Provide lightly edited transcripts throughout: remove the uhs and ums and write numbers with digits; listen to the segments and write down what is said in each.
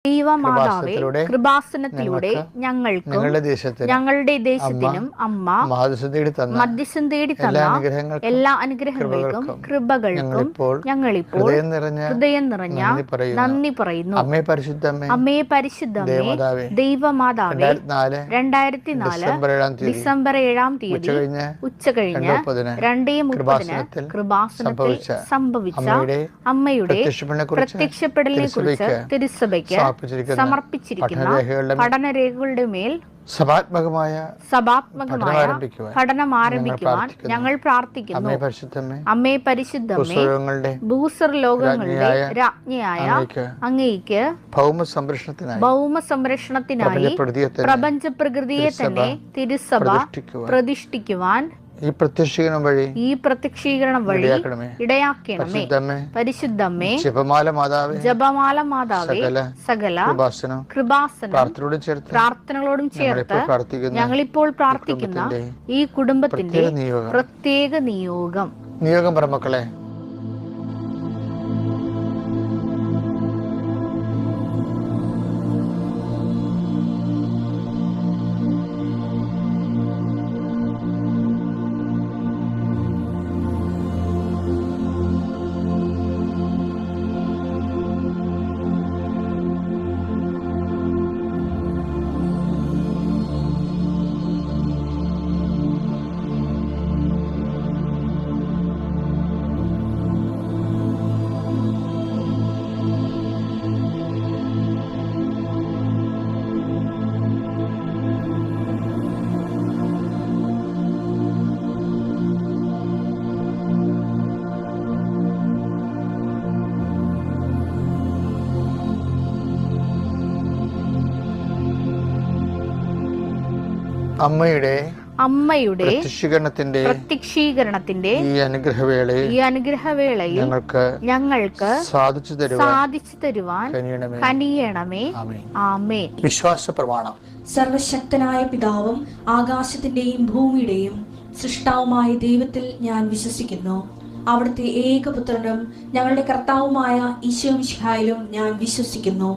ദൈവമാതാവേ, കൃപാസനത്തിലൂടെ ഞങ്ങൾക്കും ഞങ്ങളുടെ ദേശത്തിനും അമ്മ മധ്യസ്ഥം തേടി തന്ന എല്ലാ അനുഗ്രഹങ്ങൾക്കും കൃപകൾക്കും ഞങ്ങളിപ്പോൾ ഹൃദയം നിറഞ്ഞ നന്ദി പറയുന്നു. അമ്മേ പരിശുദ്ധമേ, ദൈവമാതാവേ, 2004 ഡിസംബർ 7-ാം തീയതി ഉച്ചകഴിഞ്ഞ് 2:30 കൃപാസനത്തിൽ സംഭവിച്ച അമ്മയുടെ പ്രത്യക്ഷപ്പെടലിനെ കുറിച്ച് തിരുസഭയ്ക്ക് സമർപ്പിച്ചിരിക്കുന്ന പഠനരേഖകളുടെ മേൽ സഭാത്മകമായ പഠനം ആരംഭിക്കുവാൻ ഞങ്ങൾ പ്രാർത്ഥിക്കുന്നു. അമ്മേ പരിശുദ്ധമേ, ഭൂസർ ലോകങ്ങളുടെ രാജ്ഞിയായ അങ്ങേയ്ക്ക് ഭൗമ സംരക്ഷണത്തിനായി പ്രപഞ്ച പ്രകൃതിയെ തന്നെ തിരുസഭ പ്രതിഷ്ഠിക്കുവാൻ ഈ പ്രത്യക്ഷീകരണം വഴി ഇടയാക്കണമേ. പരിശുദ്ധമേ, ജപമാല മാതാവേ, സകല കൃപാസനം പ്രാർത്ഥനകളോടും ചേർത്ത് ഞങ്ങളിപ്പോൾ പ്രാർത്ഥിക്കുന്ന ഈ കുടുംബത്തിന്റെ പ്രത്യേക നിയോഗം മക്കളെ. അമ്മയുടെ പ്രത്യക്ഷീകരണത്തിന്റെ ഈ അനുഗ്രഹവേളയിൽ ഞങ്ങൾക്ക് സാധിച്ചു തരുവാൻ കനിയണമേ. ആമേൻ. വിശ്വാസ പ്രമാണം. സർവശക്തനായ പിതാവും ആകാശത്തിന്റെയും ഭൂമിയുടെയും സൃഷ്ടാവുമായ ദൈവത്തിൽ ഞാൻ വിശ്വസിക്കുന്നു. അവിടുത്തെ ഏകപുത്രനും ഞങ്ങളുടെ കർത്താവുമായ ഈശോമിശിഹായിലും ഞാൻ വിശ്വസിക്കുന്നു.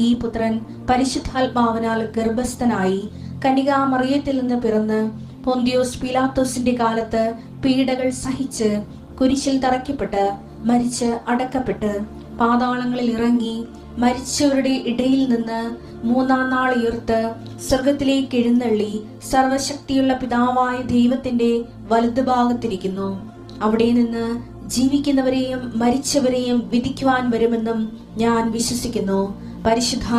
ഈ പുത്രൻ പരിശുദ്ധാത്മാവിനാൽ ഗർഭസ്ഥനായി കന്യകാമറിയത്തിൽ നിന്ന് പിറന്ന് പൊന്തിയോസ് പീലാത്തോസിന്റെ കാലത്ത് പീഡകൾ സഹിച്ച് കുരിശിൽ തറയ്ക്കപ്പെട്ട് മരിച്ച് അടക്കപ്പെട്ട് പാതാളങ്ങളിൽ ഇറങ്ങി മരിച്ചവരുടെ ഇടയിൽ നിന്ന് 3-ാം നാൾ ഉയർത്ത് സ്വർഗത്തിലേക്ക് എഴുന്നള്ളി സർവശക്തിയുള്ള പിതാവായ ദൈവത്തിന്റെ വലതുഭാഗത്തിരിക്കുന്നു. അവിടെ നിന്ന് ജീവിക്കുന്നവരെയും മരിച്ചവരെയും വിധിക്കുവാൻ വരുമെന്നും ഞാൻ വിശ്വസിക്കുന്നു. പരിശുദ്ധ